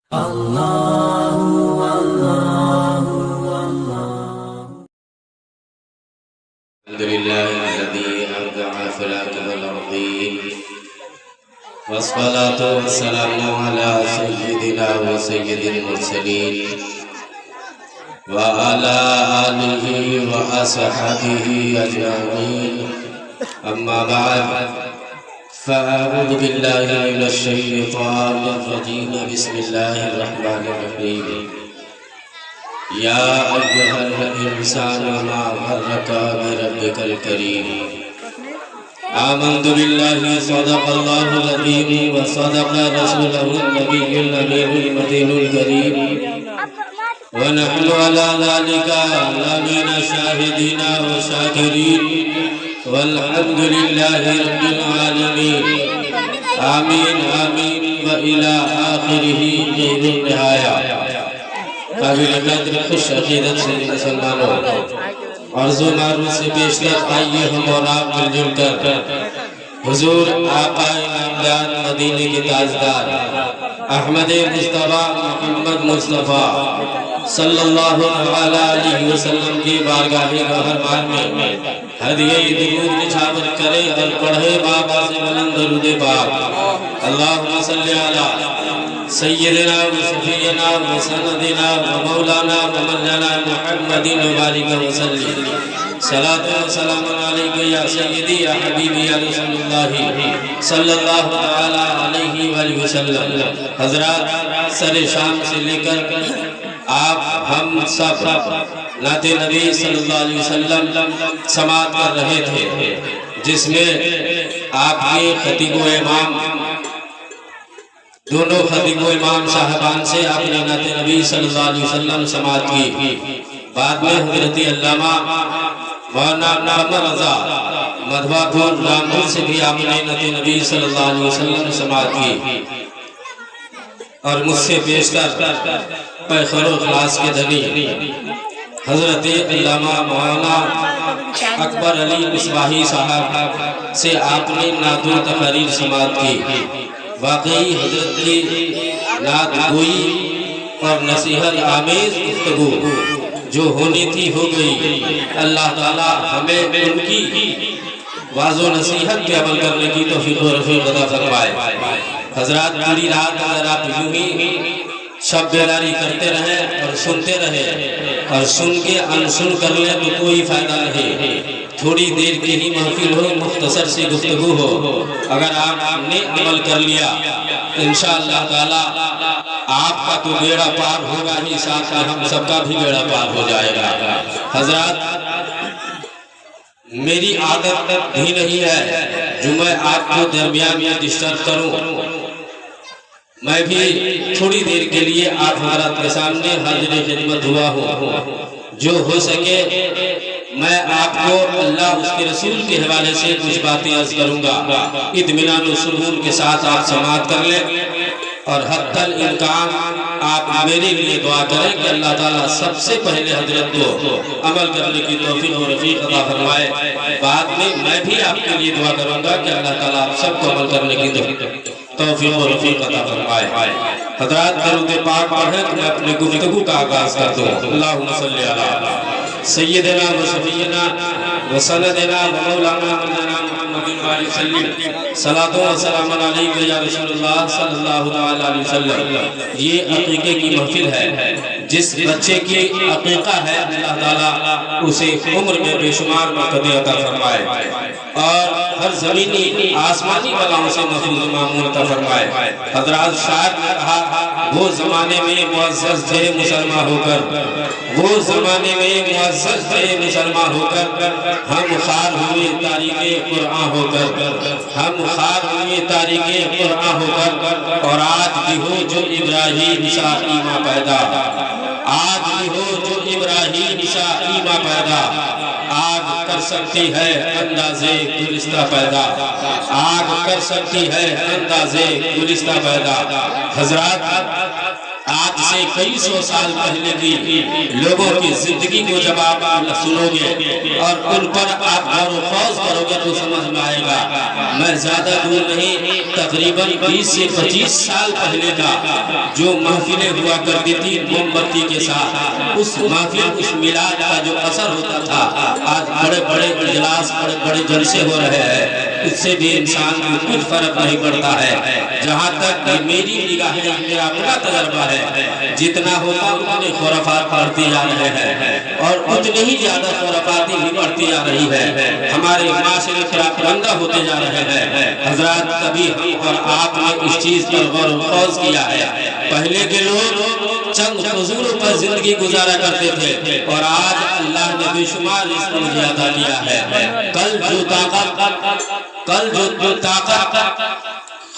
الحمد لله الذي أبدع في الأرض والصلاة والسلام على سيدنا وسيد المرسلين وعلى آله وأصحابه أجمعين. أما بعد فأعوذ بالله من الشيطان الرجيم. بسم الله الرحمن الرحيم. يا أيها الإنسان ما غرك بربك الكريم. آمنت بالله صدق الله العظيم وصدق رسوله النبي الأمين المتين الكريم، ونحن على ذلك لمن الشاهدين والشاكرين، والحمد لله رب العالمين. آمين آمين وإلى آخره غير النهاية. قابل قدر خوش عقیدت سے مسلمانوں، عرض و معروف سے بیشتر آئیے ہم اور آپ مل جل کر حضور آقا نامدار مدینے کے تاجدار احمد مصطفیٰ محمد مصطفیٰ صلی اللہ علیہ وسلم کی بارگاہ گہربان میں ہدیہ درود نچھاور کرے اور پڑھے بابا سے بلند درود پاک. اللہم صلی علی سیدنا و صفینا و سندنا و مولانا و مولانا محمد مبارک و سلم. صلاة و سلام علیکہ یا سیدی یا حبیبی یا رسول اللہ صلی اللہ علیہ وآلہ وسلم. حضرات، سر شام سے لے کر آپ ہم سب نعت نبی صلی اللہ علیہ وسلم سماعت کر رہے تھے، جس میں آپ کے خطیب و امام دونوں خطیب و امام صاحبان سے آپ نے نعت نبی صلی اللہ علیہ وسلم سماعت کی. بعد میں حضرت علامہ مولانا محمد رضا مدھوا پور رامپور سے بھی آپ نے نعت نبی صلی اللہ علیہ وسلم سماعت کی. اور مجھ سے بیشتر پیخر و اخلاص کے دھنی حضرت علامہ مولانا اکبر علی مصباحی صاحب سے آپ نے نعت و تقریر سماعت کی. واقعی حضرت کی نعت گوئی اور نصیحت آمیز گفتگو جو ہونی تھی ہو گئی. اللہ تعالی ہمیں ان کی واضح و نصیحت پہ عمل کرنے کی توفیق و رفیق عطا فرمائے. حضرات، پوری رات اگر آپ یوں ہی شب بیداری کرتے رہیں اور سنتے رہیں اور سن کے انسن کر لیں تو کوئی فائدہ نہیں. تھوڑی دیر کی ہی محفل ہو، مختصر سی گفتگو ہو، اگر آپ نے عمل کر لیا انشاءاللہ تعالی آپ کا تو بیڑا پار ہوگا ہی، ساتھ میں ہم سب کا بھی بیڑا پار ہو جائے گا. حضرات، میری عادت بھی نہیں ہے جو میں آپ کو درمیان میں ڈسٹرب کروں. میں بھی تھوڑی دیر کے لیے آپ حضرات کے سامنے حاضر خدمت ہوا ہوں. جو ہو سکے میں آپ کو اللہ اس کے رسول کے حوالے سے کچھ باتیں عرض کروں گا. اطمینان و سکون کے ساتھ آپ سماعت کر لیں اور حتی الامکان آپ میرے لیے دعا کریں کہ اللہ تعالیٰ سب سے پہلے حضرت کو عمل کرنے کی توفیق و رفیق عطا فرمائے. بعد میں بھی آپ کے لیے دعا کروں گا کہ اللہ تعالیٰ آپ سب کو عمل کرنے کی توفیق و رفیق عطا فرمائے. حضرات، درود پاک پڑھیں تو میں اپنے گفتگو کا آغاز کرتا ہوں. اللہم صلی علی سیدنا و صفینا و سندنا و مولانا مولانا محمد علیہ وسلم. صلاة و سلام علیکہ یا رسول اللہ صلی اللہ علیہ وسلم. یہ عقیقے کی محفل ہے. جس بچے کی عقیقہ ہے اللہ تعالیٰ اسے عمر میں بے شمار مرتبے عطا فرمائے اور ہر زمینی آسمانی بلاؤں سے محفوظ و معمول عطا فرمائے. حضرات، شاعر نے کہا وہ زمانے میں معزز تھے مسلمان ہو کر، وہ زمانے میں معزز تھے مسلمان ہو کر، ہم خار ہوئے تاریخ قرآن ہو کر، ہم خار ہوئے تاریخ قرآن ہو کر. اور آج بھی ہو جو ابراہیم سا ایمہ پیدا، آج بھی ہو جو ابراہیم سا ایمہ پیدا. آگ کر سکتی ہے اندازے گلستہ پیدا، آگ کر سکتی ہے اندازے گلستہ پیدا. حضرات، آج سے کئی سو سال پہلے کی لوگوں کی زندگی کو جب آپ سنو گے اور ان پر آپ غور و خوض کرو گے تو سمجھ میں آئے گا۔ میں زیادہ دور نہیں، تقریباً 20 سے 25 سال پہلے کا جو محفلیں ہوا کرتی تھی موم بتی کے ساتھ، اس محفل اس میلاد کا جو اثر ہوتا تھا، آج بڑے بڑے اجلاس بڑے بڑے جلسے ہو رہے ہیں، اس سے بھی انسان کو کچھ فرق نہیں پڑتا ہے۔ جہاں تک میری نگاہ ہے، میرا اپنا تجربہ ہے، جتنا ہوتا اتنے خرافات بڑھتی جا رہے ہیں اور اتنے ہی زیادہ خرافاتی بھی بڑھتی جا رہی ہے، ہمارے معاشرے خراب گندہ ہوتے جا رہے ہیں۔ حضرات کبھی ہم اور آپ نے اس چیز پر غور و خوض کیا ہے؟ پہلے کے لوگ چند فضولوں پر زندگی گزارا کرتے تھے اور آج اللہ نے بے شمار اس کو مجھے عطا کیا ہے۔ کل جو طاقت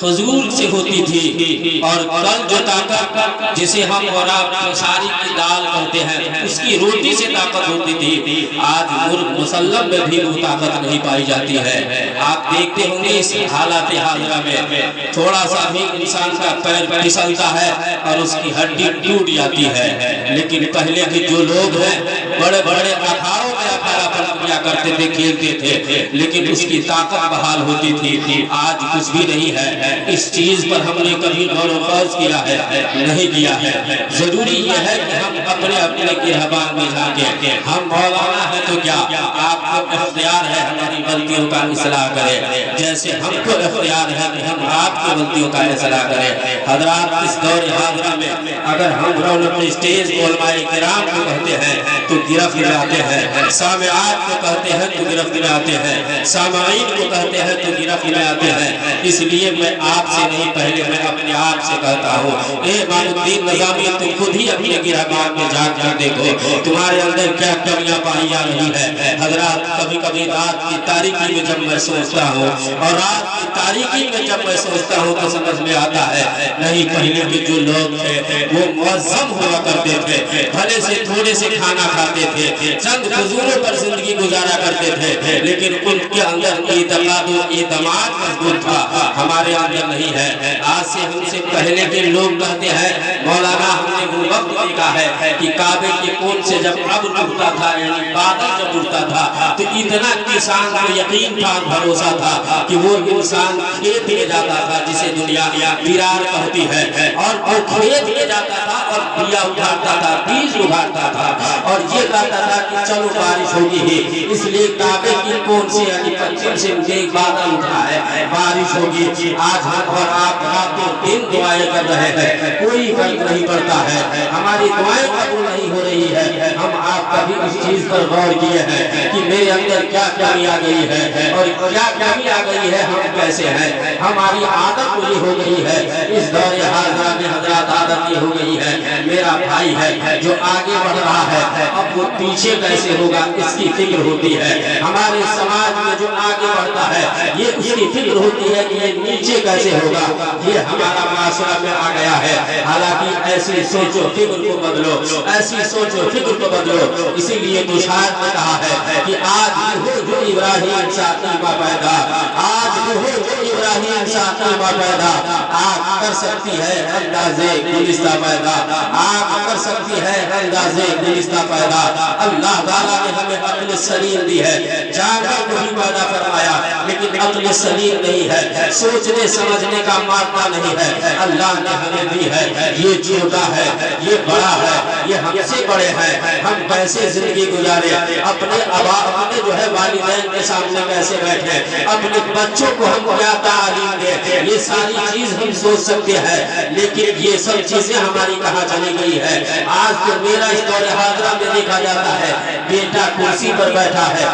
حضور سے ہوتی تھی اور کل جو طاقت جسے ہم اور آپ ساری کی دال کہتے ہیں اس کی روٹی سے طاقت ہوتی تھی، آج مرغ مسلم میں بھی وہ طاقت نہیں پائی جاتی ہے۔ آپ دیکھتے ہوں گے اس حالات حاضرہ میں تھوڑا سا بھی انسان کا پیر پھسلتا ہے اور اس کی ہڈی ٹوٹ جاتی ہے، لیکن پہلے کے جو لوگ ہیں بڑے بڑے اکھاڑوں میں اکھاڑا پن کیا کرتے تھے، کھیلتے تھے، لیکن اس کی طاقت بحال ہوتی تھی۔ آج کچھ بھی نہیں ہے۔ اس چیز پر ہم نے کبھی غور و خوض کیا ہے؟ نہیں کیا ہے۔ ضروری یہ ہے کہ ہم اپنے گرہبان میں جا کے ہم مولانا ہے تو کیا آپ کو اختیار ہے ہماری غلطیوں کا اصلاح کرے، جیسے ہم کو اختیار ہے کہ ہم آپ کی غلطیوں کا اصلاح کریں۔ حضرات اس دور حاضرہ میں اگر ہم رونق اسٹیج علماء کرام کو کہتے ہیں تو گرفت میں آتے ہیں، سامعات کو کہتے ہیں تو گرفت میں آتے ہیں، سامعین کو کہتے ہیں تو گرفت میں آتے ہیں۔ اس لیے میں آپ سے نہیں، پہلے میں اپنے آپ سے کہتا ہوں، اے امام الدین نظامی تم خود ہی اپنے گرہبان میں جا کر دیکھو تمہارے اندر کیا کمیاں پائی جا رہی ہے۔ حضرات کبھی کبھی رات کی تاریکی میں جب میں سوچتا ہوں اور رات کی تاریکی میں جب میں سوچتا ہوں تو سمجھ میں آتا ہے نہیں، پہلے کے جو لوگ تھے وہ معظم ہوا کرتے تھے، بھلے سے تھوڑے سے کھانا کھاتے تھے، چند فضولوں پر زندگی گزارا کرتے تھے، لیکن ان کے اندر اعتقاد و اعتماد مضبوط تھا، ہمارے اندر نہیں ہے۔ آج سے ہم سے پہلے کے لوگ کہتے ہیں مولانا ہم نے وہ وقت دیکھا ہے کہ کعبے کے کون سے جب ابر اٹھتا تھا، یعنی بادل جب اٹھتا تھا تو اتنا کسان کو یقین تھا، بھروسہ تھا کہ وہ انسان کھیت میں جاتا تھا جسے دنیا ویران کہتی ہے، اور وہ کھیت میں جاتا تھا اور بیا اٹھاتا تھا، بیج اگاڑتا تھا اور یہ کہتا تھا کہ چلو بارش ہوگی ہی، اس لیے کعبے کی کون سے یعنی پچھم سے ایک بادل اٹھا ہے، بارش ہوگی۔ آج ہم اور آپ راتوں دن دعائیں کر رہے ہیں، کوئی فرق نہیں پڑتا ہے، ہماری دعائیں قبول نہیں ہو رہی ہے۔ ہم آپ کبھی اس چیز پر غور کیے ہیں کہ میرے اندر کیا کمی آ گئی ہے اور کیا کمی آ گئی ہے، ہم کیسے ہیں؟ ہماری عادت پوری ہو گئی ہے۔ اس دور حاضرہ میں حضرات عادت یہ ہو گئی ہے، میرا بھائی ہے جو آگے بڑھ رہا ہے اب وہ پیچھے کیسے ہوگا اس کی فکر ہوتی ہے۔ ہمارے سماج میں جو آگے بڑھتا ہے یہ اس کی فکر ہوتی ہے کہ یہ نیچے کیسے ہوگا، یہ ہمارا معاشرہ میں آ گیا ہے۔ حالانکہ ایسی سوچ و فکر کو بدلو، ایسی سوچ و فکر کو بدلو۔ اسی لیے تو شاعر نے کہا ہے کہ آج ہو جو ابراہیم سا ایما پیدا، آج ہو جو ابراہیم سا ایما پیدا، آگ کر سکتی ہے اندازے گلستہ پیدا، آگ کر سکتی ہے اندازے گلستہ پیدا۔ اللہ تعالیٰ نے ہمیں عقل سلیم دی ہے، جانور کو بھی پیدا فرمایا لیکن عقل سلیم نہیں ہے، سوچنے سمجھنے کا مادہ نہیں ہے۔ اللہ نے ہمیں دی ہے، یہ چھوٹا ہے، یہ بڑا ہے، یہ ہم سے بڑے ہیں، ہم کیسے زندگی گزارے، اپنے اپنے جو ہے والدین کے سامنے کیسے بیٹھے، اپنے بچوں کو ہم کیا تعلیم دیں، یہ ساری چیز ہم سوچ سکتے ہیں، لیکن یہ سب چیزیں ہماری کہاں چلی گئی ہے۔ آج تو میرا اس دور حاضرہ میں دیکھا جاتا ہے بیٹا کرسی پر بیٹھا ہے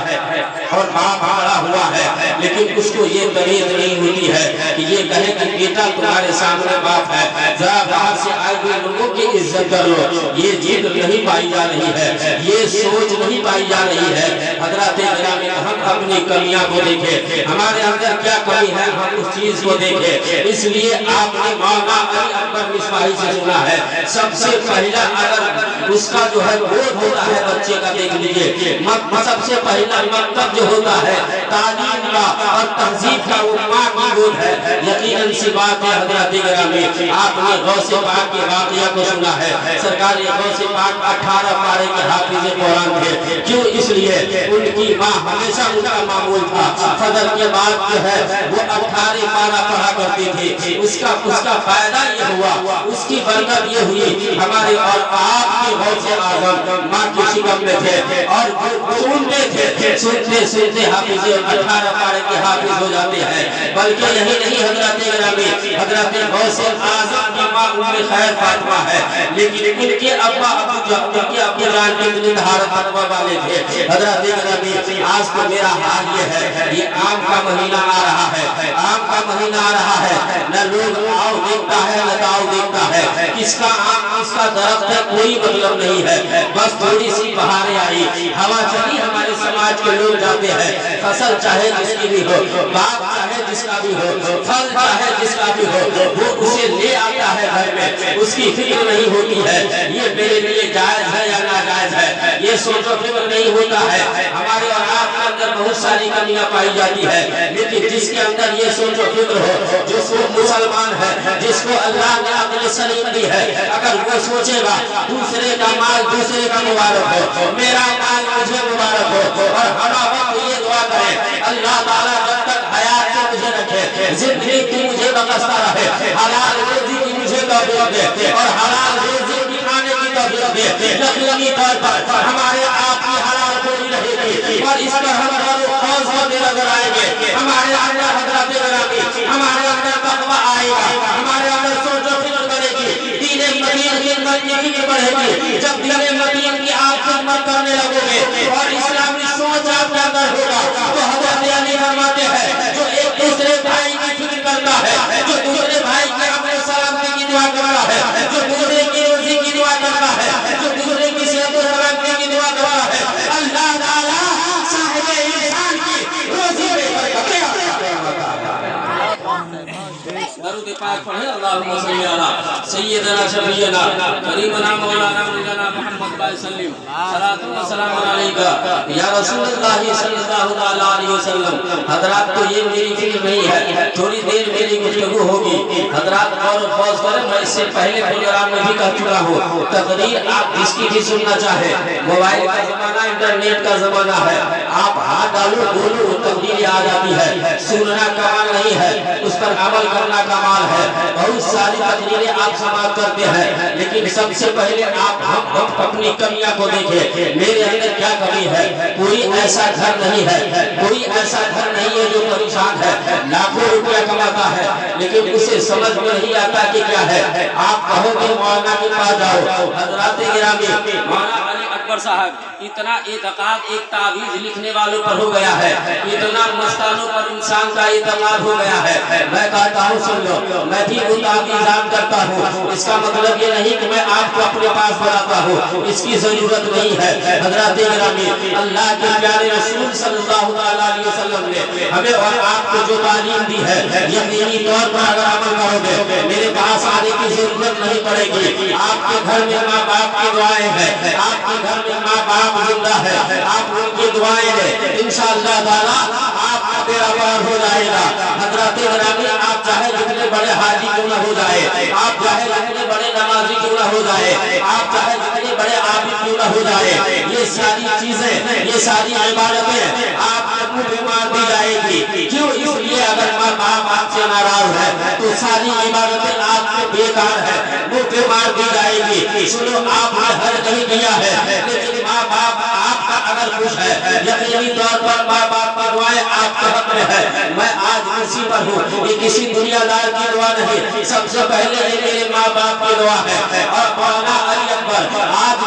اور باپ کھڑا ہوا ہے، لیکن اس کو یہ تمیز نہیں ہوتی ہے کہ یہ کہے کہ بیٹا تمہارے سامنے باپ ہے، ذرا باہر سے آئے ہوئے لوگوں کی عزت کر لو۔ یہ جد نہیں پائی جا رہی ہے، یہ سوچ نہیں پائی جا رہی ہے۔ حضرات گرامی ہم اپنی کمیاں کو دیکھیں، ہمارے اندر کیا کمی ہے ہم اس چیز کو دیکھیں۔ اس لیے آپ نے مولانا علی اکبر مصباحی سے سنا ہے، سب سے پہلا اگر اس کا جو ہے گود ہوتا ہے بچے کا، دیکھ لیجئے سب سے پہلا مکتب جو ہوتا ہے تعلیم کا اور تہذیب کا وہ ماں کی گود ہے۔ یقیناً سی بات ہے حضرات گرامی، آپ نے غوث پاک کے واقعہ کو سنا ہے۔ سرکار غوث پاک 18 پارے کے حافظ قرآن تھے، کیوں؟ اس لیے ان کی ماں ہمیشہ ان کا معمول تھا فجر کے بعد جو ہے وہ 18 پارہ پڑھا کرتی تھی۔ اس کا فائدہ یہ ہوا، اس کی برکت یہ ہوئی، ہمارے اور آپ کے غوث اعظم ماں کی شکم میں تھے اور سنتے تھے، سنتے حافظ 18 پارے کے حافظ ہو جاتے ہیں۔ بلکہ یہی نہیں حضرت گرامی، حضرت غوث اعظم کی ماں ام خیر فاطمہ ہے، لیکن ان کے ابا ابو جان کے طہارت تقویٰ والے تھے۔ حضرت گرامی آج تو میرا حال یہ ہے، یہ آم کا مہینہ آ رہا ہے، آم کا مہینہ آ رہا ہے، نہ لوگ آؤ دیکھتا ہے نہ داؤ دیکھتا ہے، کس کا آم کس کا درخت ہے کوئی مطلب نہیں ہے، بس تھوڑی سی بہاریں آئی، ہوا چلی، ہمارے سماج کے لوگ جاتے ہیں، فصل چاہے جس کی بھی ہو، باغ چاہے جس کا بھی ہو، پھل چاہے جس کا بھی ہو، وہ اسے لے آتا ہے گھر میں، اس کی فکر نہیں ہوتی ہے یہ میرے لیے جائز ہے یا ناجائز ہے، یہ سوچ و فکر نہیں ہوتا ہے۔ ہمارے اور آپ کے اندر بہت ساری کمیاں پائی جاتی ہے، لیکن جس کے اندر یہ سوچ و فکر ہو، جس کو مسلمان ہے، جس کو اللہ نے عقل سلیم دی ہے، اگر وہ سوچے گا دوسرے کا مال دوسرے کا مبارک ہو، میرا مال مجھے مبارک ہو، اور ہر وقت یہ دعا کرے اللہ تعالیٰ جب تک حیات سے مجھے رکھے، زندگی کی مجھے بخشتا رہے، حلال روزی کی مجھے توفیق دے اور حلال روزی کی کھانے کی توفیق دے۔ یقینی طور پر ہمارے آپ کی حلال روزی رہے گی اور اس پر ہم خوش ہوتے نظر آئیں گے، ہمارے اندر حضرت گرامی، ہمارے اندر تقویٰ آئے گا، ہمارے اندر سوچ و فکر بڑھے گی، دین متین کی خدمت کی فکر بڑھے گی۔ جب دین متین کی آپ خدمت کرنے لگو گے اور اسلامی سوچ آپ کے اندر ہوگا تو حضرت علی فرماتے ہیں جو ایک دوسرے بھائی کی فکر کرتا ہے، جو دوسرے بھائی کے امن و سلامتی کی دعا کرتا ہے، جو دوسرے کی روزی کی دعا کرتا ہے، جو دوسرے کی صحت و سلامتی کی دعا کرتا ہے، اللہ تعالیٰ صاحب انسان کی روزی میں برکت عطا کرتا ہے۔ درود پاک پڑھیں، اللہم صلی علی سیدنا شفیعنا قریبنا مولانا مولانا محمد وسلم، صلاۃ و سلام علیکہ یا رسول اللہ صلی اللہ علیہ وسلم۔ حضرات کو یہ میری فکر نہیں ہے، تھوڑی دیر میری گفتگو ہوگی، حضرات غور و خوض کریں۔ میں اس سے پہلے پروگرام میں بھی کہہ چکا ہوں، تقریر آپ جس کی بھی سننا چاہیں، موبائل کا زمانہ انٹرنیٹ کا زمانہ ہے، آپ ہاتھ ڈالو بولو تقریر آ جاتی ہے، سننا کمال نہیں ہے، اس پر عمل کرنا کمال ہے۔ بہت ساری تقریریں آپ سماعت کرتے ہیں، لیکن سب سے پہلے آپ ہم اپنی کمیاں کو دیکھیں، میرے اندر کیا کمی ہے۔ کوئی ایسا گھر نہیں ہے، کوئی ایسا گھر نہیں ہے جو پریشان ہے، لاکھوں روپیہ کماتا ہے لیکن اسے سمجھ میں نہیں آتا کہ کیا ہے۔ آپ کہو کہ مولانا کے پاس جاؤ، حضرات گرامی مولانا علی اکبر صاحب اتنا اعتقاد ایک تعویذ لکھنے والوں پر ہو گیا ہے، اتنا مستانوں پر انسان کا اعتقاد ہو گیا ہے۔ میں کہتا ہوں سن لو، میں بھی وہ تعویذات کرتا ہوں، اس کا مطلب یہ نہیں کہ میں آپ کو اپنے پاس بلاتا ہوں، اس کی ضرورت نہیں ہے۔ حضرات گرامی اللہ کے پیارے رسول صلی اللہ علیہ وسلم نے ہمیں اور آپ کو جو تعلیم دی ہے، یقینی طور پر اگر عمل کرو گے میرے پاس آنے کی ضرورت نہیں پڑے گی۔ آپ کے گھر میں ماں باپ کی دعائیں ہیں، آپ کے گھر میں ماں باپ زندہ ہے، آپ ان کی دعائیں لیں، انشاءاللہ تعالیٰ آپ کا بیڑا پار ہو جائے گا۔ حضرات گرامی آپ چاہے جتنے بڑے حاجی کیوں نہ ہو جائے، آپ چاہے جتنے بڑے نمازی کیوں نہ ہو جائے، آپ چاہے جتنے بڑے عابد کیوں نہ ہو جائے، یہ ساری چیزیں یہ ساری عبادتیں آپ کو منہ پہ مار دی جائے گی۔ کیوں؟ اس لیے اگر ماں باپ آپ سے ناراض ہے تو ساری عبادتیں آپ کو بیکار ہے، منہ پہ مار دی جائے گی۔ سنو آپ نے حج نہیں کیا ہے لیکن ماں باپ آپ کا اگر خوش ہے، یقینی طور پر ماں باپ کی دعائیں آپ کے حق میں ہے۔ میں آج اسی پر ہوں، یہ کسی دنیا دار کی دعا نہیں، سب سے پہلے یہ میرے ماں باپ کی دعا ہے۔ اور مولانا علی اکبر آج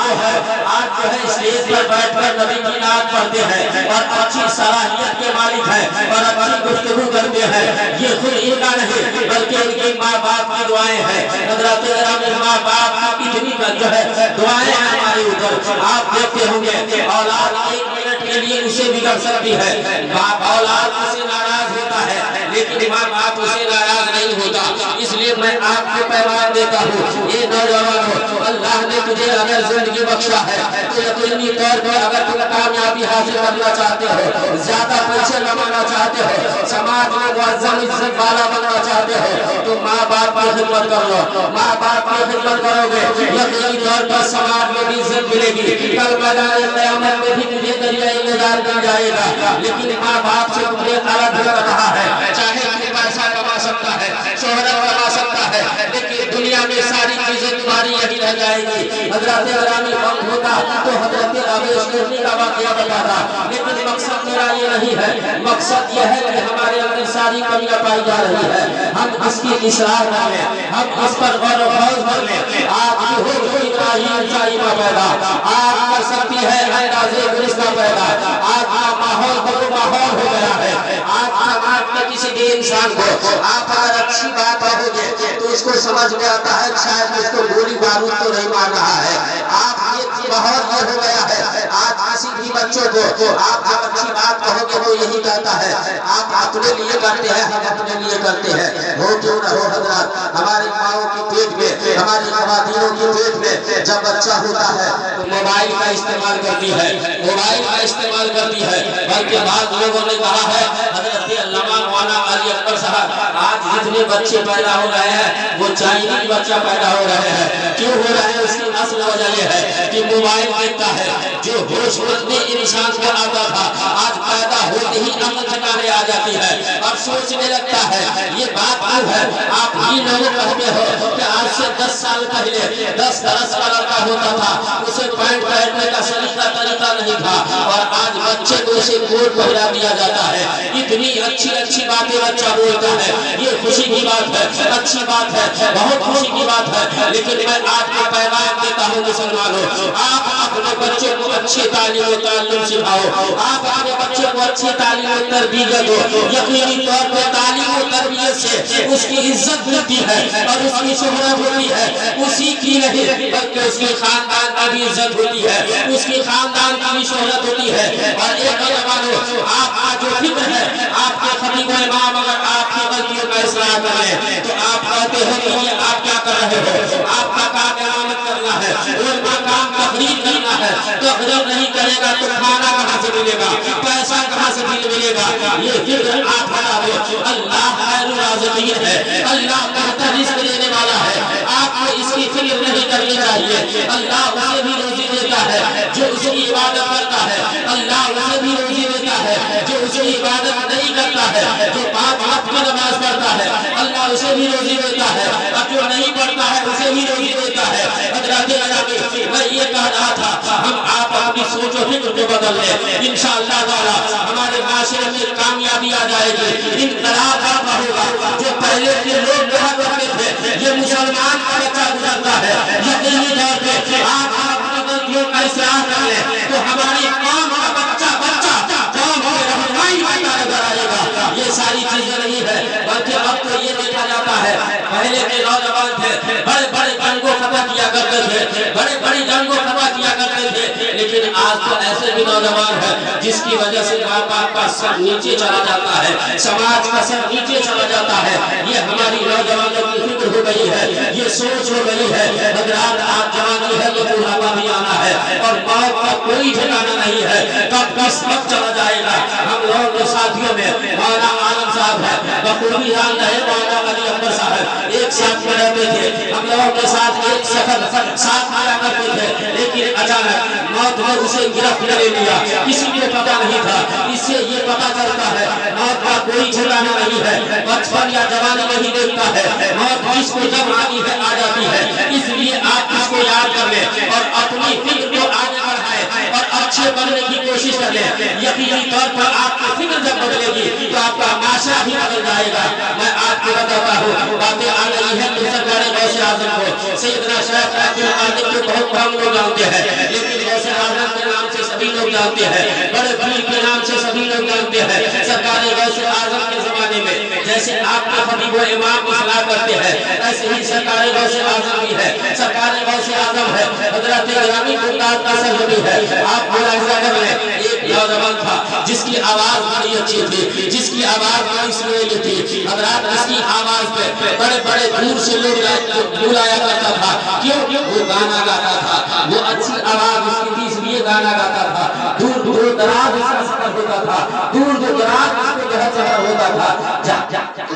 جو ہے اسٹیج پر بیٹھ کر نبی کی نعت پڑھتے ہیں اور اچھی صلاحیت کے مالک ہیں اور اچھی گفتگو کرتے ہیں، یہ خود ان کا نہیں بلکہ ان کے ماں باپ کی دعائیں ہیں۔ حضرات گرامی ماں باپ کی اتنی جو ہے دعائیں ہیں ہمارے اوپر، آپ دیکھتے ہوں گے اولاد ایک منٹ کے لیے اسے بگڑ سکتی ہے، باپ اولاد اسے ناراض ہوتا ہے لیکن ماں باپ اسے ناراض نہیں ہوتا۔ اس لیے میں آپ کو پیغام دیتا ہوں، یہ نوجوانوں اللہ نے تجھے اگر زندگی بخشا ہے۔ تو یقینی طور پر اگر تم کامیابی حاصل کرنا چاہتے ہو، زیادہ پیسے کمانا چاہتے ہو، سماج میں معظم عزت والا بننا چاہتے ہو، تو ماں باپ کی خدمت کر لو۔ ماں باپ کی خدمت کرو گے یقینی طور پر سماج میں بھی عزت ملے گی، کل میدان قیامت میں بھی تجھے دریائے نجات مل جائے گا۔ لیکن ماں باپ سے تجھے الگ ہو رہا ہے، چاہے تو پیسہ کما سکتا ہے، شہرت کما سکتا ہے، لیکن دنیا میں ساری چیزیں تمہاری یہی رہ جائیں گی۔ حضرت گرامی وقت ہوتا تو حضرت اویس کرنی کا واقعہ بتاتا، لیکن مقصد میرا یہ نہیں ہے، مقصد یہ ہے کہ ہمارے اندر ساری کمیاں پائی جا رہی ہے، ہم اس کی اصلاح کریں، ہم اس پر غور و خوض کر لیں۔ آج بھی ہو کوئی ابراہیم چائمہ پیدا، آج کر سکتی ہے انداز گلستہ پیدا، آج کا ماحول بہت ماحول ہو گیا ہے۔ آج سماج میں کسی بھی انسان کو آپ اگر اچھی بات کہو گے تو اس کو سمجھ میں آتا ہے شاید اس کو گولی بارود تو نہیں مار رہا ہے۔ آپ یہ ماحول یہ ہو گیا ہے، آج کسی بھی بچوں کو آپ جب اچھی بات کہو گے تو یہی کہتا ہے آپ اپنے لیے کرتے ہیں، ہم اپنے لیے کرتے ہیں۔ ہو کیوں نہ ہو حضرات، ہماری ماؤں کی پیٹ میں، ہماری خواتینوں کی پیٹ میں جب بچہ ہوتا ہے تو موبائل کا استعمال کرتی ہے، موبائل کا استعمال کرتی ہے۔ بلکہ بعض لوگوں نے کہا ہے، حضرت علامہ مولانا علی اکبر صاحب، آج جتنے بچے پیدا ہو رہے ہیں وہ چائنیز بچہ پیدا ہو رہے ہیں۔ کیوں ہو رہے ہیں؟ اس کی اصل وجہ یہ ہے کہ موبائل دیکھتا ہے۔ جو ہوش میں انسان کو آتا تھا آج پیدا ہوتے ہی عقل ٹھکانے آ جاتی ہے اور سوچنے لگتا ہے۔ یہ بات کیوں ہے؟ آپ ہی لوگ کہتے ہو کہ آج سے 10 سال پہلے 10 برس کا لڑکا ہوتا تھا، اسے پینٹ پہننے کا سلیقہ طریقہ نہیں تھا، اور آج بچے کو اسے کوٹ پہنا دیا جاتا ہے۔ اتنی اچھی اچھی باتیں بچہ بولتا ہے، یہ خوشی کی بات ہے، اچھی بات ہے، بہت خوشی کی بات ہے۔ لیکن میں آپ کو پیغام دیتا ہوں مسلمانوں، آپ اپنے بچے کو اچھی تعلیم و تعلم سکھاؤ، آپ اپنے بچے کو اچھی تعلیم و تربیت دو۔ یقینی طور پر تعلیم و تربیت سے اس کی عزت ملتی ہے اور اس کی شہرت ہوتی ہے، اسی کی نہیں بلکہ اس کے خاندان کی بھی عزت ہوتی ہے، اس کی خاندان کی بھی شہرت ہوتی ہے۔ اور ایک نوجوانوں، آپ کا جو فکر ہے، آپ کے خطیب امام اگر آپ کی غلطیوں کا اصلاح کریں تو آپ کہتے ہیں کہ یہ آپ کیا کر رہے ہو؟ آپ کا کام امامت کرنا ہے، ان کا کام تقریر کرنا ہے۔ تقریر نہیں کرے گا تو کھانا کہاں سے ملے گا، پیسہ کہاں سے ملے گا؟ یہ فکر آپ ہٹا دو۔ اللہ خیر الرازقین ہے، اللہ بہتر رزق دینے والا ہے، آپ کو اس کی فکر نہیں کرنی چاہیے۔ اللہ اسے بھی روزی دیتا ہے جو اس کی عبادت کرتا ہے، اللہ اسے بھی روزی دیتا ہے جو اس کی عبادت نہیں کرتا ہے، جو 5 وقت کی نماز پڑھتا ہے اللہ اسے بھی روزی دیتا ہے، اور جو نہیں پڑھتا ہے اسے بھی روزی دیتا ہے۔ حضرت علی میں یہ کہہ رہا تھا، ہم آپ اپنی سوچ و فکر کو بدل لیں، انشاءاللہ تعالی ہمارے معاشرے میں کامیابی آ جائے گی۔ انقلاب برپا ہوگا۔ جو پہلے کے لوگ کہا کرتے تھے یہ مسلمان کا بچہ گزرتا ہے، یقینی طور پہ آپ اپنی غلطیوں کا اصلاح کر لیں تو ہماری قوم کا بچہ قوم کی رہنمائی کرتا نظر آئے گا۔ یہ ساری چیزیں نہیں ہے، بلکہ اب تو یہ دیکھا جاتا ہے پہلے کے نوجوان تھے بڑے بڑے جنگوں فتح کیا کرتے تھے، بڑے بڑی جنگوں فتح کیا کرتے تھے، لیکن آج تو ایسے بھی نوجوان ہیں جس کی وجہ سے ماں باپ کا سر نیچے چلا جاتا ہے، سماج کا سر نیچے چلا جاتا ہے۔ یہ ہماری نوجوانوں کی فکر ہو گئی ہے، یہ سوچ ہو گئی ہے۔ حضرات آج جوانی ہے تو بڑھاپا بھی آنا ہے اور موت کا کوئی ٹھکانا نہیں ہے، کب کس وقت چلا جائے گا۔ ہم لوگوں کے ساتھیوں میں مولانا عالم صاحب ہے، بخوبی جانتے ہیں مولانا علی اکبر صاحب، ایک ساتھ میں رہتے تھے، ہم لوگوں کے ساتھ ایک سفر ساتھ آیا کرتے تھے، لیکن اچانک موت نے اسے گرفت کر لیا، کسی کو پتہ نہیں تھا۔ اس سے یہ پتہ چلتا ہے موت کا کوئی ٹھکانا نہیں ہے، بچپن یا جوانی نہیں دیکھتا ہے، موت جس کو جب آتی ہے آ جاتی ہے۔ اس لیے آپ اس کو یاد کر لیں اور اپنی فکر کو آگے بڑھائیں اور اچھے بننے کی کوشش کر لیں۔ یقینی طور پر آپ کی فکر جب بدلے گی تو آپ کا معاشرہ بھی بدل جائے گا۔ میں آپ کو بتاتا ہوں، باتیں آ رہی ہیں تو سرکار غوث اعظم کو، سیدنا شیخ عبد القادر کو بہت کم لوگ جانتے ہیں، لیکن غوث اعظم کے نام سے سبھی لوگ جانتے ہیں، بڑے پیر کے نام سے سبھی لوگ جانتے ہیں۔ سرکار غوث اعظم کے زمانے میں جیسے آپ کے خطیب و امام اصلاح کرتے ہیں، ایسے ہی سرکار غوث اعظم بھی ہے۔ سرکار غوث اعظم ہے، حضرت گرامی مقداد کا سرزمین ہے۔ آپ ملاحظہ کر لیں، ایک نوجوان تھا جس کی آواز بڑی اچھی تھی، جس کی آواز بڑی سریلی تھی، حضرات اس کی آواز پہ بڑے بڑے دور سے لوگ بلایا کرتا تھا۔ کیوں؟ وہ گانا گاتا تھا، تھا وہ اچھی آواز اس کی تھی، اس لیے گانا گاتا تھا، دور دور دراز اس کا سفر ہوتا تھا، دور دور دراز اس کو جو ہے سفر ہوتا تھا،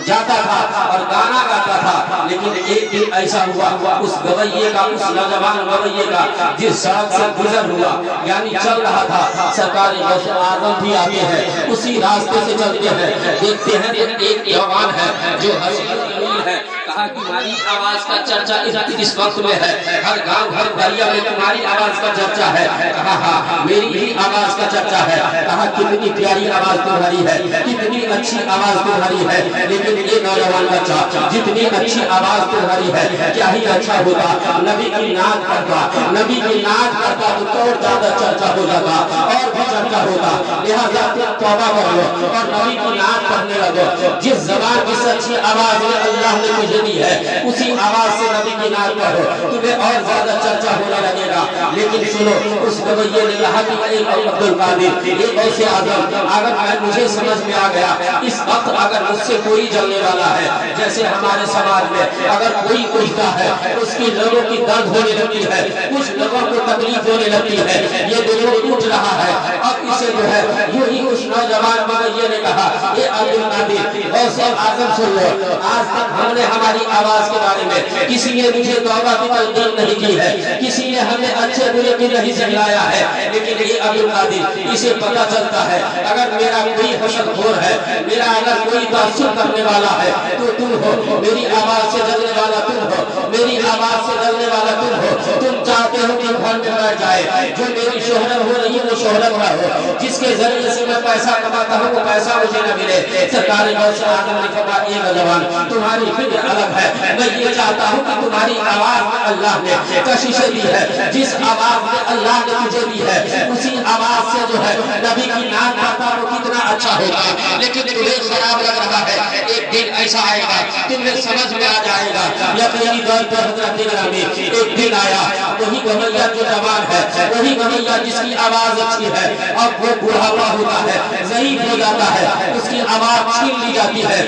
جاتا تھا اور گانا گاتا تھا۔ لیکن ایک دن ایسا ہوا اس گویے کا، اس نوجوان گویے کا جس سڑک سے گزر ہوا یعنی چل رہا تھا، سرکار غوث اعظم بھی آتے ہیں اسی راستے سے چلتے ہیں، دیکھتے ہیں کہ ایک جوان ہے جو حسین جمیل ہے، کہا کہ تمہاری آواز کا چرچا اس وقت میں ہے، ہر گاؤں ہر دریا میں تمہاری آواز کا چرچا ہے۔ کہا ہاں میری بھی آواز کا چرچا ہے۔ کہا کتنی پیاری آواز تمہاری ہے، کتنی اچھی آواز تمہاری ہے، لیکن یہ نوجوان بچہ جتنی اچھی آواز تمہاری ہے کیا ہی اچھا ہوتا نبی کی نعت کرتا، نبی کی نعت کرتا تو اور زیادہ چرچا ہو جاتا اور بھی چرچا ہوتا، لہذا توبہ کر لو اور نبی کی نعت پڑھنے لگو۔ جس زبان کی سچی آواز میں اللہ نے مجھے دی ہے اسی آواز سے نبی کی نعت پڑھو، تمہیں اور زیادہ چرچا ہونے لگے گا۔ لیکن سنو اس گویے نے کہا کہ ایک عبد القادر، ایک غوث اعظم، اگر مجھے سمجھ میں آ گیا اس وقت اگر مجھ سے کوئی جلنے والا ہے، جیسے ہمارے سماج میں اگر کوئی اٹھتا ہے اس کی لوگوں کی درد ہونے لگتی ہے، کچھ لوگوں کو تکلیف ہونے لگتی ہے، یہ دلوں اٹھ رہا ہے، اب اسے جو ہے یوں ہی اس نوجوان گویے نے کہا اے عبد القادر غوث اعظم سن لو، آج تک ہم نے ہماری آواز کے بارے میں کسی نے مجھے توبہ کی تلقین نہیں کی ہے، کسی نے ہمیں اچھے برے کی نہیں سکھلایا ہے، لیکن یہ عبد القادر اسے پتہ چلتا ہے اگر میرا کوئی حسد خور ہے، میرا اگر کوئی تعصب کرنے والا ہے تو تم ہو، میری آواز سے جلنے والا تم ہو، میری آواز سے جلنے والا تم ہو، تم چاہتے ہو کہ گھر میں بیٹھ جائے، جو میری شہرت ہو رہی ہے وہ شہرت نہ ہو، جس کے ذریعے سے میں پیسہ کماتا ہوں وہ پیسہ مجھے نہ ملے۔ سرکار غوث اعظم نے فرمایا اے نوجوان تمہاری فکر الگ ہے، میں یہ چاہتا ہوں کہ تمہاری آواز میں اللہ نے کششیں دی ہے، جس آواز میں اللہ نے تجھے دی ہے اسی آواز سے جو ہے نبی کی نعت پڑھتا وہ کتنا اچھا ہوگا، لیکن تمہیں خراب لگ رہا ہے، ایک دن ایسا آئے گا تمہیں سمجھ میں آ جائے گا۔ یقینی طور پر حضرت گرامی ایک دن آیا، وہی گویا جو جوان ہے، وہی گویا جس کی آواز اچھی ہے، اب وہ بڑھاپا ہوتا ہے، ضعیف ہو جاتا ہے، اس کی آواز چھین لی جاتی ہے،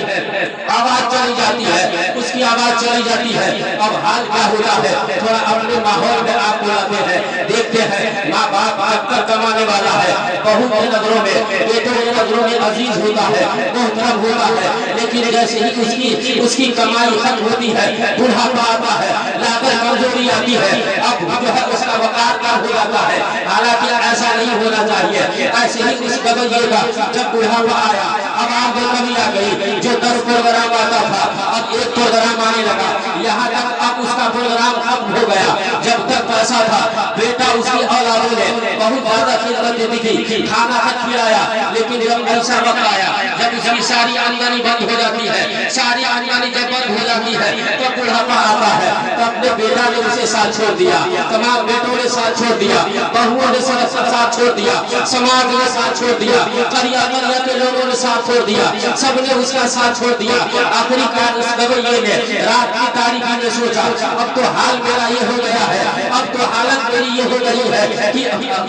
آواز چلی جاتی ہے، اس کی آواز چلی جاتی ہے، اب حال کیا ہوتا ہے؟ تھوڑا اپنے ماحول میں آپ بلاتے ہیں، دیکھتے ہیں ماں باپ جب تک کمانے والا ہے، بہو کی نظروں میں، بیٹوں کی نظروں میں عزیز ہوتا ہے، محترم ہوتا ہے، لیکن جیسے ہی اس کی کمائی ختم ہوتی ہے، بڑھاپا آتا ہے، لاغر کمزوری آتی ہے، اب جو ہے اس کا وقار کم ہو جاتا ہے، حالانکہ ایسا نہیں ہونا چاہیے۔ ایسے ہی اس گویے کا جب بڑھاپا آیا، اب آپ میں کمی آ گئی، جو 10 پروگرام آتا تھا اب 1 پروگرام آنے لگا، یہاں تک اب اس کا پروگرام ختم ہو گیا۔ جب تک پیسہ تھا بیٹا اس کی اولادوں نے بہت زیادہ خدمت دی تھی، کھانا تک کھلایا، لیکن جب ایسا وقت آیا جب اس کی ساری آمدنی بند ہو جاتی ہے، ساری آمدنی جب بند ہو جاتی ہے تو بڑھاپا آتا ہے، تو اپنے بیٹا نے اسے ساتھ چھوڑ دیا، تمام بیٹوں نے ساتھ چھوڑ دیا، بہوؤں نے ساتھ چھوڑ دیا، سماج نے ساتھ چھوڑ دیا، قریہ کے لوگوں نے ساتھ چھوڑ دیا، سب نے اس کا ساتھ چھوڑ دیا۔ آخری کار اس گویے نے رات کی تاریکی نے سوچا اب تو حال میرا یہ ہو گیا ہے، اب تو حالت میری یہ ہو گئی ہے کہ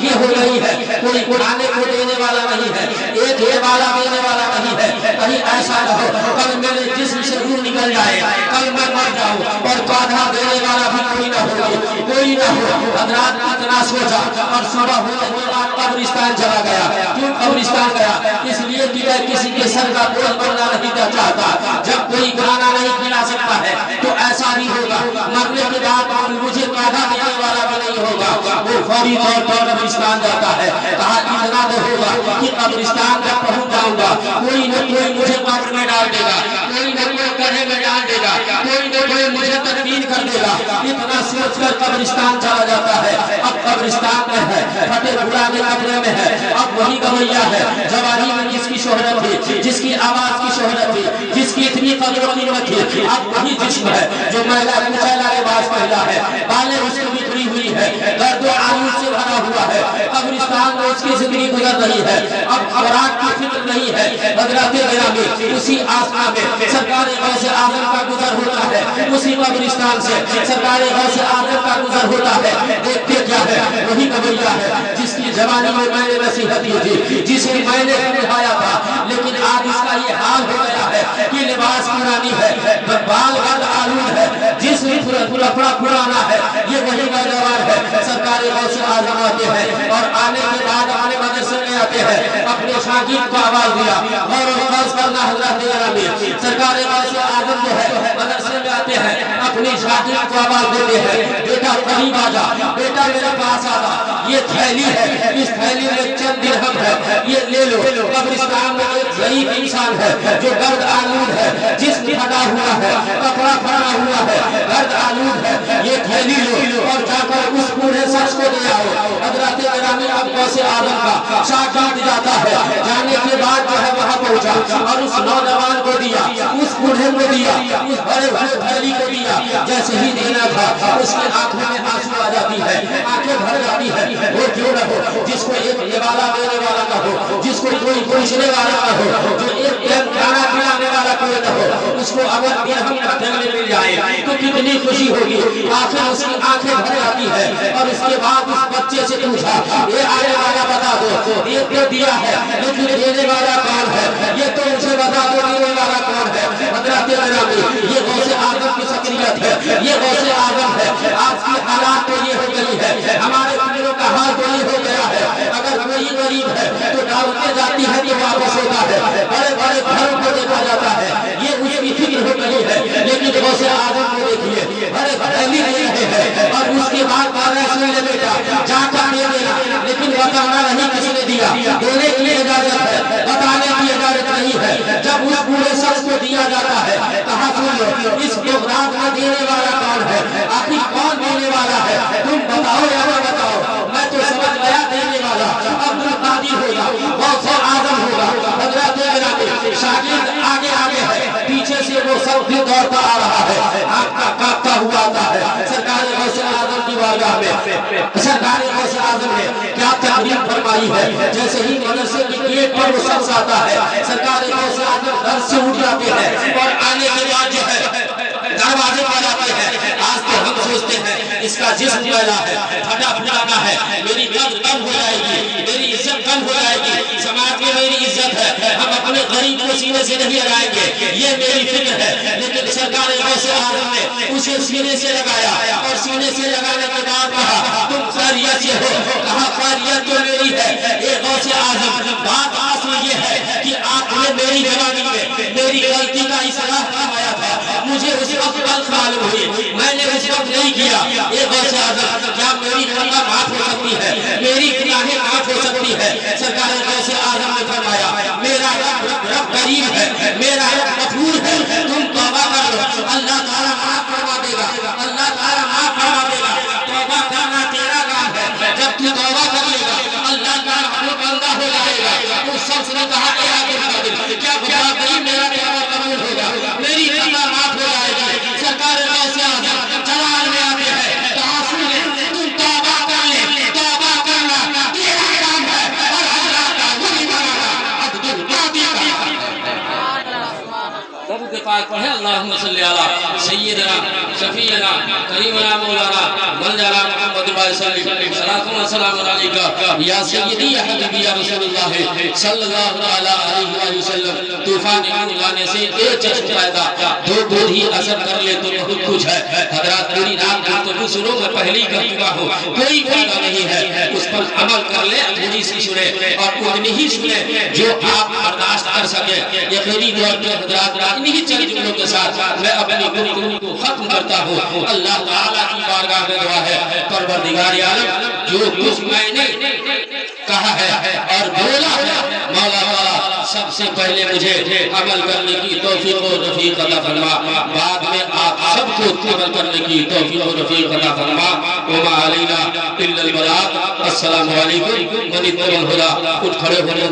یہ ہو گئی ہے، کوئی کھانے کو دینے والا نہیں ہے، ایک یہ والا دینے والا نہیں ہے، کہیں ایسا نہ ہو کل میرے جسم سے روح نکل جائے، کل میں مر جاؤں اور پادھا دینے والا بھی کوئی نہ ہو، کوئی نہ ہو۔ حضرات اتنا سوچا اور صبح ہونے کے بعد قبرستان چلا گیا۔ کیوں قبرستان گیا؟ اس لیے کہ میں کسی کے سر کا بوجھ بننا نہیں چاہتا، جب کوئی کھانا نہیں کھلا سکتا ہے تو ایسا نہیں ہوگا، مرنے کے بعد مجھے پادھا دینے والا بھی نہیں ہوگا، وہ فوری طور پر قبرستان جاتا ہے۔ کہا اتنا تو ہوگا کہ قبرستان تک پہنچ جاؤں گا، کوئی نہ کوئی مجھے قبر میں ڈال دے گا، کوئی نہ کوئی گڑھے میں ڈال دے گا، کوئی نہ کوئی مجھے تدفین کر دے گا۔ اتنا سوچ کر قبرستان چلا جاتا ہے۔ اب قبرستان میں ہے، پھٹے پرانے کپڑے میں ہے، اب وہی گویا ہے جوانی میں جس کی شہرت تھی، جس کی آواز کی شہرت تھی، جس کی اتنی قدر و قیمت تھی، اب وہی جسم ہے جو میلا لباس پہنا ہے، بالیں اس کی بکھری ہوئی ہے، درد و آلود سے بھرا ہوا ہے، قبرستان میں اس کی زندگی گزر رہی ہے، اب خوراک کی فکر نہیں ہے۔ حضرات گرامی اسی آسمان میں سرکار غوث اعظم کا گزر ہوتا ہے، اسی قبرستان سے سرکار غوث اعظم کا گزر ہوتا ہے۔ دیکھتے کیا ہے؟ وہی گویا ہے جس کی جوانی میں میں نے نصیحت کی تھی، جسے میں نے سمجھایا تھا، لیکن آج اس کا یہ حال ہو گیا ہے کہ لباس پرانی ہے، بال غد آلود ہے، جسم پورا پرانا ہے، یہ وہی نوجوان ہے۔ آتے ہیں اور آنے کے بعد اپنے مدرسے میں آتے ہیں، اپنے شاگرد کو آواز دیا غور و خوض کرنا حضرات گرامی، سرکار غوث اعظم جو ہے مدرسے میں آتے ہیں، اپنی شاگرد کو آواز دیتے ہیں، بیٹا قریب آ جا، بیٹا میرے پاس آ جا، یہ تھیلی ہے، اس تھیلی میں چند درہم ہے، یہ لے لو۔ قبرستان میں ایک ضعیف انسان ہے جو گرد آلود ہے، جسم پھٹا ہوا ہے، کپڑا پھٹا ہوا ہے، گرد آلود ہے، یہ تھیلی لو اور جا کر اس بوڑھے شخص کو دے آؤ۔ حضرات گرامی اب غوث اعظم کا شاگرد جاتا ہے، جانے کے بعد جو ہے وہاں پہنچا اور اس نوجوان کو دیا، اس بوڑھے کو دیا، اس بڑے بڑے تھیلی کو دیا، جیسے ہی دینا تھا اس کی آنکھوں میں آنسو آ جاتی ہے، آنکھیں بھر جاتی ہے۔ وہ کیوں نہ ہو جس کو ایک نوالا دینے والا نہ ہو، جس کو کوئی پوچھنے والا نہ ہو، جو ایک ٹائم کھانا کھلانے والا کوئی نہ ہو، اس کو اگر درہم کا تھیلی مل جائے تو کتنی خوشی ہوگی۔ آخر اس کی آنکھیں بھر جاتی ہے اور اس کے بعد اس بچے سے پوچھا یہ آنے والا بتا دو، یہ تو دیا ہے لیکن دینے والا کون ہے، یہ تو مجھے بتا دو دینے والا کون ہے۔ حضرات گرامی یہ غوث اعظم کی شخصیت ہے، یہ غوث اعظم ہے۔ آج کی حالات تو یہ ہو گئی ہے، ہمارے پھروں کا حال تو یہ ہو گیا ہے، اگر کوئی غریب ہے تو دعوتیں جاتی ہے تو واپس ہوتا ہے، بڑے بڑے گھروں کو دیکھا جاتا ہے، یہ اس کی فکر ہو گئی ہے۔ لیکن غوث اعظم کو دیکھیے بڑے تھیلی دے رہے ہیں اور اس کے بعد کہہ رہے ہیں سن لے بیٹا جا کر دے دینا، لیکن بتانا نہیں کس نے دیا، دینے کی اجازت ہے، بتانے کی اجازت نہیں ہے۔ جب اس پورے شخص کو دیا جاتا ہے کہا سن لو اس بغداد میں دینے والا کون ہے، آخر کون دینے والا ہے، تم بتاؤ یا نہ بتاؤ، میں تو سمجھ گیا دینے والا عبد القادر ہوگا، غوث اعظم ہوگا۔ حضرات گرامی شاگرد آگے آگے ہے، پیچھے سے وہ سب بھی دوڑتا آ رہا ہے، آپ کا کاپتا ہوا آتا ہے۔ سرکار غوث اعظم کی بارگاہ میں سرکار غوث اعظم نے کیا تقریر فرمائی ہے، جیسے ہی مدرسے کے گیٹ پر وہ شخص آتا ہے سرکار غوث اعظم گھر سے اٹھ جاتے ہیں اور آنے کے بعد جو ہے دروازے پر آتے ہیں۔ آج تو ہم سوچتے ہیں اس کا جسم میلا ہے، پھٹا پھٹا ہے، میری قدر کم ہو جائے گی، میری عزت کم ہو جائے گی، سماج میں میری عزت ہے، ہم اپنے غریب کو سینے سے نہیں لگائیں گے، یہ میری فکر ہے۔ لیکن سرکار غوث اعظم نے اسے سینے سے لگایا اور سینے سے لگانے کے بعد کہا تم خیریت سے ہو، کہا خیریت تو میری ہے۔ اے غوث اعظم بات اصل یہ ہے کہ آپ نے میری جوانی میں میری غلطی کا اصلاح فرمایا تھا، مجھے اس وقت غلط معلوم ہوئی، میں نے اس وقت نہیں کیا۔ اے غوث اعظم کیا میری خطا معاف ہو سکتی ہے، میری گناہیں معاف ہو سکتی ہے؟ سرکار غوث اعظم نے فرمایا میرا رب قریب ہے، میرا رب غفور ہے، تم توبہ کر لو، اللہ تعالیٰ معاف فرما دے گا، اللہ تعالیٰ معاف فرما دے گا۔ توبہ کرنا تیرا کام ہے، جب تو توبہ کر لے گا اللہ کا محبوب بندہ ہو جائے گا۔ اس شخص نے کہا اے عبد القادر کیا خدا کریم میرا توبہ قبول ہوگا، میری خطا معاف ہو جائے گی؟ سرکار غوث اعظم جلال میں آتے ہیں، کہا سن لے تم توبہ کر لے، توبہ کرنا تیرا کام ہے اور اللہ کا ولی بنانا عبد القادر کا درود پاک پڑھیں اللہم صلی علی سیدنا شفیعنا کریمنا مولانا ملجانا محمد صلی اللہ علیہ وسلم یا سیدی یا حبیبی یا رسول اللہ صلی اللہ علیہ وسلم۔ طوفان نور لانے سے ایک چشم پیدا، دو بود ہی اثر کر لے تو بہت کچھ ہے۔ حضرات میری رات گفتگو سنو، میں پہلی کر چکا ہوں، کوئی فائدہ نہیں ہے، اس پر عمل کر لے، تھوڑی سی سنے اور اتنی ہی سنے جو آپ برداشت کر سکے۔ یقینی طور پر حضرات انہی چند جملوں کے ساتھ میں اپنی گفتگو کو ختم کرتا ہوں۔ اللہ تعالیٰ کی بارگاہ میں دعا ہے پروردگار عالم جو کچھ میں نے کہا ہے اور بولا ہے مولا والا سب سے پہلے مجھے عمل کرنے کی توفیق و رفیق عطا فرما، بعد میں آپ سب کو عمل کرنے کی توفیق و رفیق عطا فرما۔ وما علینا الا البلاغ۔ السلام علیکم ورحمۃ اللہ۔ اٹھ کھڑے ہونے